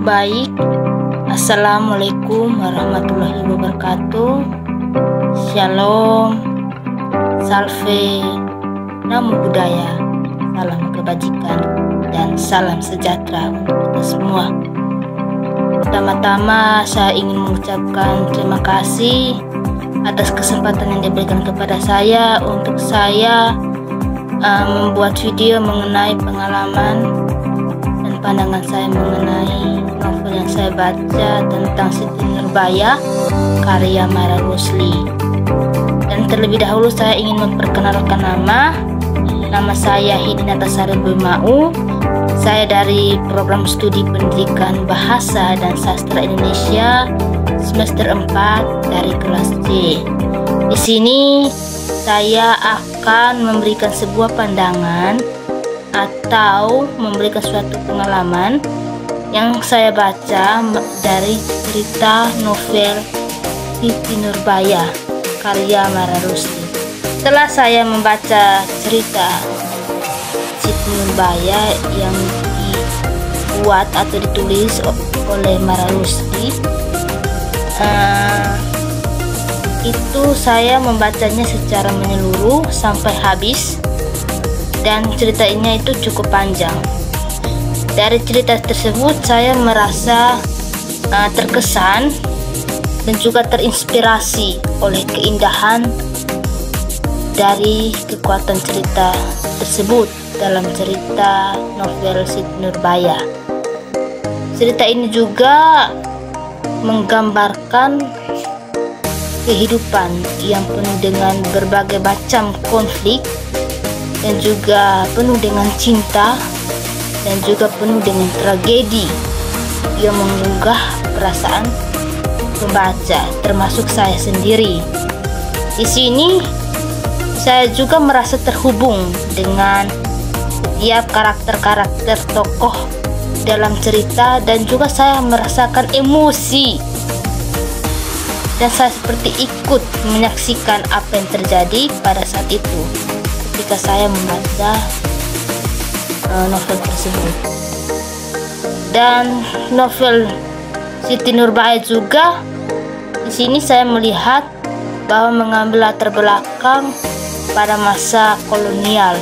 Baik, Assalamualaikum warahmatullahi wabarakatuh. Shalom, salve, namo buddhaya, salam kebajikan, dan salam sejahtera untuk kita semua. Pertama-tama saya ingin mengucapkan terima kasih atas kesempatan yang diberikan kepada saya untuk saya membuat video mengenai pengalaman dan pandangan saya mengenai novel yang saya baca tentang Siti Nurbaya karya Mara Rusli. Dan terlebih dahulu saya ingin memperkenalkan nama saya Hidinata Sari Bimau. Saya dari program studi pendidikan bahasa dan sastra Indonesia semester 4 dari kelas C. Di sini saya akan memberikan sebuah pandangan atau memberikan suatu pengalaman yang saya baca dari cerita novel Siti Nurbaya karya Mara Rusli. Setelah saya membaca cerita Siti Nurbaya yang dibuat atau ditulis oleh Mara Rusli, itu saya membacanya secara menyeluruh sampai habis, dan ceritanya itu cukup panjang. Dari cerita tersebut saya merasa terkesan dan juga terinspirasi oleh keindahan dari kekuatan cerita tersebut dalam cerita novel Siti Nurbaya. Cerita ini juga menggambarkan kehidupan yang penuh dengan berbagai macam konflik dan juga penuh dengan cinta dan juga penuh dengan tragedi yang menggugah perasaan pembaca, termasuk saya sendiri. Di sini saya juga merasa terhubung dengan setiap karakter-karakter tokoh dalam cerita, dan juga saya merasakan emosi dan saya seperti ikut menyaksikan apa yang terjadi pada saat itu ketika saya membaca novel tersebut. Dan novel Siti Nurbaya juga di sini saya melihat bahwa mengambil latar belakang pada masa kolonial,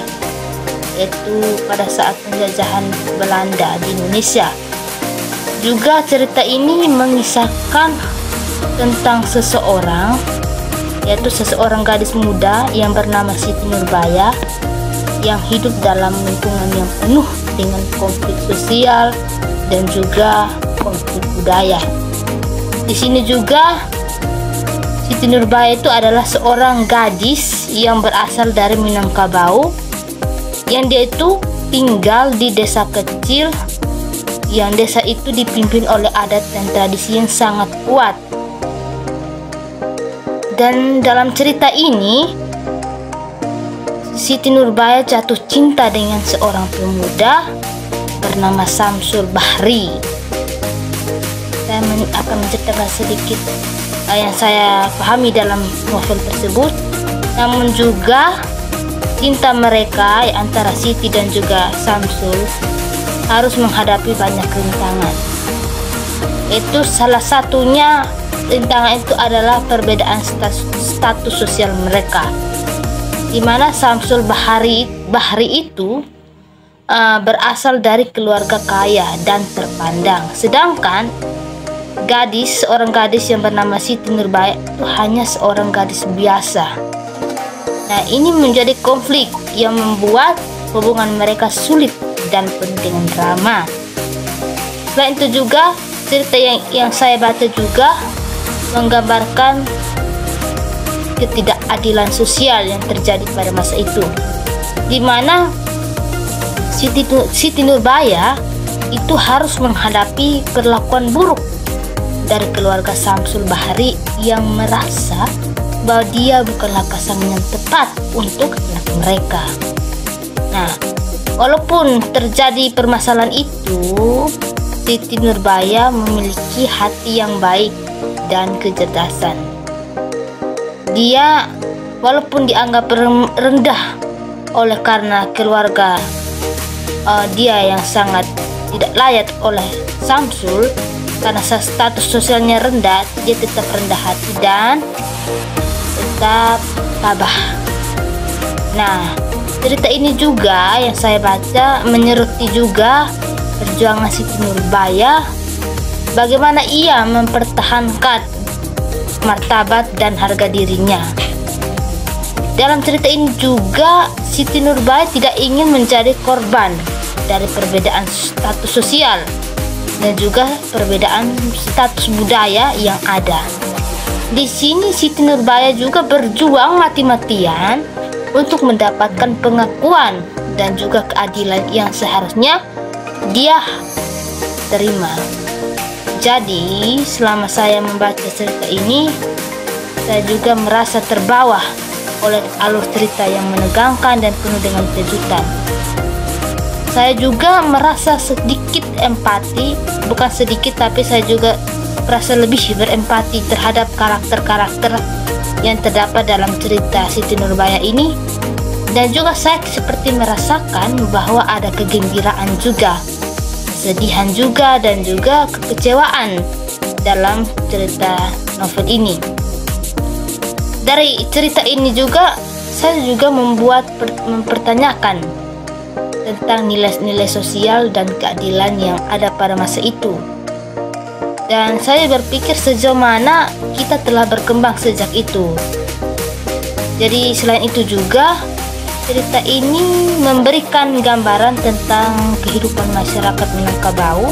yaitu pada saat penjajahan Belanda di Indonesia. Juga cerita ini mengisahkan tentang seseorang, yaitu seseorang gadis muda yang bernama Siti Nurbaya yang hidup dalam lingkungan yang penuh dengan konflik sosial dan juga konflik budaya. Di sini juga Siti Nurbaya itu adalah seorang gadis yang berasal dari Minangkabau, yang dia itu tinggal di desa kecil, yang desa itu dipimpin oleh adat dan tradisi yang sangat kuat. Dan dalam cerita ini Siti Nurbaya jatuh cinta dengan seorang pemuda bernama Samsul Bahri. Saya akan menceritakan sedikit yang saya pahami dalam novel tersebut. Namun juga cinta mereka antara Siti dan juga Samsul harus menghadapi banyak rintangan. Itu salah satunya, rintangan itu adalah perbedaan status sosial mereka, di mana Samsul Bahri itu berasal dari keluarga kaya dan terpandang, sedangkan seorang gadis yang bernama Siti Nurbaya itu hanya seorang gadis biasa. Nah, ini menjadi konflik yang membuat hubungan mereka sulit dan penuh dengan drama. Selain itu juga cerita yang saya baca juga menggambarkan ketidakadilan sosial yang terjadi pada masa itu, di mana Siti Nurbaya itu harus menghadapi perlakuan buruk dari keluarga Samsul Bahri yang merasa bahwa dia bukanlah pasangan yang tepat untuk anak mereka. Nah, walaupun terjadi permasalahan itu, Siti Nurbaya memiliki hati yang baik dan kecerdasan. Dia walaupun dianggap rendah oleh karena keluarga dia yang sangat tidak layak oleh Samsul karena status sosialnya rendah, dia tetap rendah hati dan tetap tabah. Nah, cerita ini juga yang saya baca menyeruti juga perjuangan Siti Nurbaya, bagaimana ia mempertahankan martabat dan harga dirinya. Dalam cerita ini juga Siti Nurbaya tidak ingin menjadi korban dari perbedaan status sosial dan juga perbedaan status budaya yang ada. Di sini Siti Nurbaya juga berjuang mati-matian untuk mendapatkan pengakuan dan juga keadilan yang seharusnya dia terima. Jadi selama saya membaca cerita ini, saya juga merasa terbawa oleh alur cerita yang menegangkan dan penuh dengan kejutan. Saya juga merasa sedikit empati, bukan sedikit tapi saya juga merasa lebih berempati terhadap karakter-karakter yang terdapat dalam cerita Siti Nurbaya ini. Dan juga saya seperti merasakan bahwa ada kegembiraan juga, kesedihan juga, dan juga kekecewaan dalam cerita novel ini. Dari cerita ini juga saya juga mempertanyakan tentang nilai-nilai sosial dan keadilan yang ada pada masa itu. Dan saya berpikir sejauh mana kita telah berkembang sejak itu. Jadi selain itu juga cerita ini memberikan gambaran tentang kehidupan masyarakat Minangkabau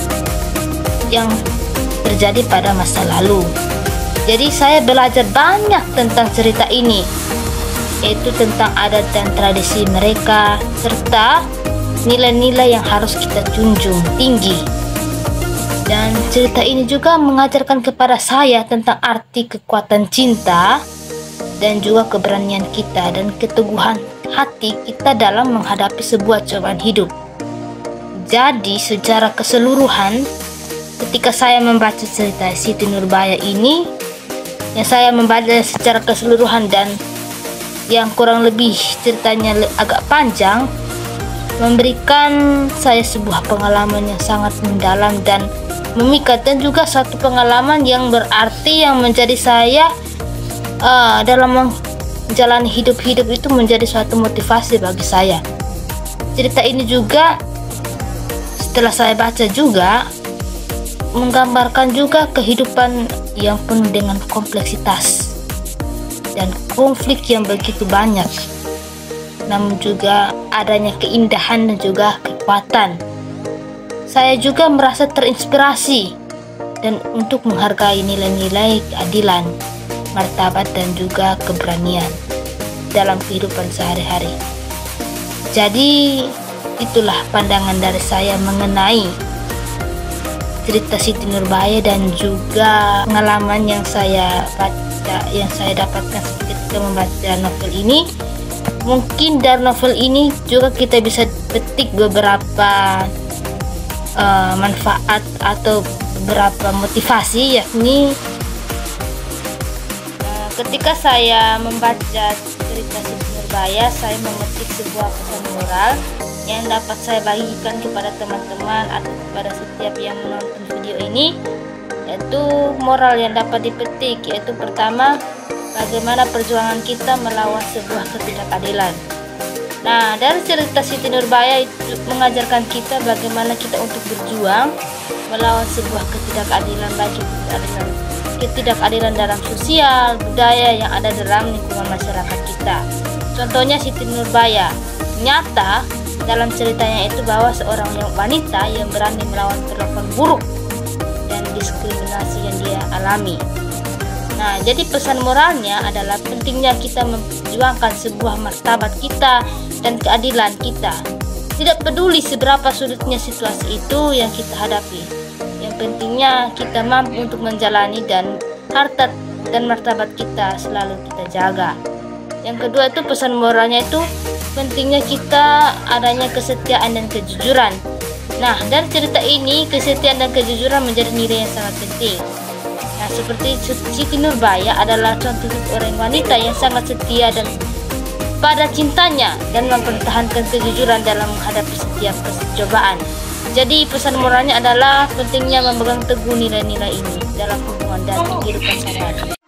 yang terjadi pada masa lalu. Jadi saya belajar banyak tentang cerita ini, yaitu tentang adat dan tradisi mereka, serta nilai-nilai yang harus kita junjung tinggi. Dan cerita ini juga mengajarkan kepada saya tentang arti kekuatan cinta dan juga keberanian kita dan keteguhan hati kita dalam menghadapi sebuah cobaan hidup. Jadi secara keseluruhan, ketika saya membaca cerita Siti Nurbaya ini, yang saya membaca secara keseluruhan dan yang kurang lebih ceritanya agak panjang, memberikan saya sebuah pengalaman yang sangat mendalam dan memikat, dan juga satu pengalaman yang berarti yang menjadi saya dalam menjalani hidup-hidup itu menjadi suatu motivasi bagi saya. Cerita ini juga setelah saya baca juga menggambarkan juga kehidupan yang penuh dengan kompleksitas dan konflik yang begitu banyak, namun juga adanya keindahan dan juga kekuatan. Saya juga merasa terinspirasi dan untuk menghargai nilai-nilai keadilan, martabat dan juga keberanian dalam kehidupan sehari-hari. Jadi itulah pandangan dari saya mengenai cerita Siti Nurbaya dan juga pengalaman yang saya baca, yang saya dapatkan ketika membaca novel ini. Mungkin dari novel ini juga kita bisa petik beberapa manfaat atau beberapa motivasi, yakni ketika saya membaca cerita Siti Nurbaya, saya memetik sebuah pesan moral yang dapat saya bagikan kepada teman-teman atau kepada setiap yang menonton video ini, yaitu moral yang dapat dipetik, yaitu pertama, bagaimana perjuangan kita melawan sebuah ketidakadilan. Nah, dari cerita Siti Nurbaya itu mengajarkan kita bagaimana kita untuk berjuang melawan sebuah ketidakadilan, baik ketidakadilan dalam sosial, budaya yang ada dalam lingkungan masyarakat kita. Contohnya Siti Nurbaya, nyata dalam ceritanya itu bahwa seorang wanita yang berani melawan perlakuan buruk dan diskriminasi yang dia alami. Nah, jadi pesan moralnya adalah pentingnya kita memperjuangkan sebuah martabat kita dan keadilan kita. Tidak peduli seberapa sulitnya situasi itu yang kita hadapi. Yang pentingnya kita mampu untuk menjalani dan harta dan martabat kita selalu kita jaga. Yang kedua itu pesan moralnya itu pentingnya kita adanya kesetiaan dan kejujuran. Nah, dari cerita ini kesetiaan dan kejujuran menjadi nilai yang sangat penting. Nah, seperti Siti Nurbaya adalah contoh orang wanita yang sangat setia dan pada cintanya dan mempertahankan kejujuran dalam menghadapi setiap percobaan. Jadi pesan moralnya adalah pentingnya memegang teguh nilai-nilai ini dalam hubungan dan kehidupan sehari-hari.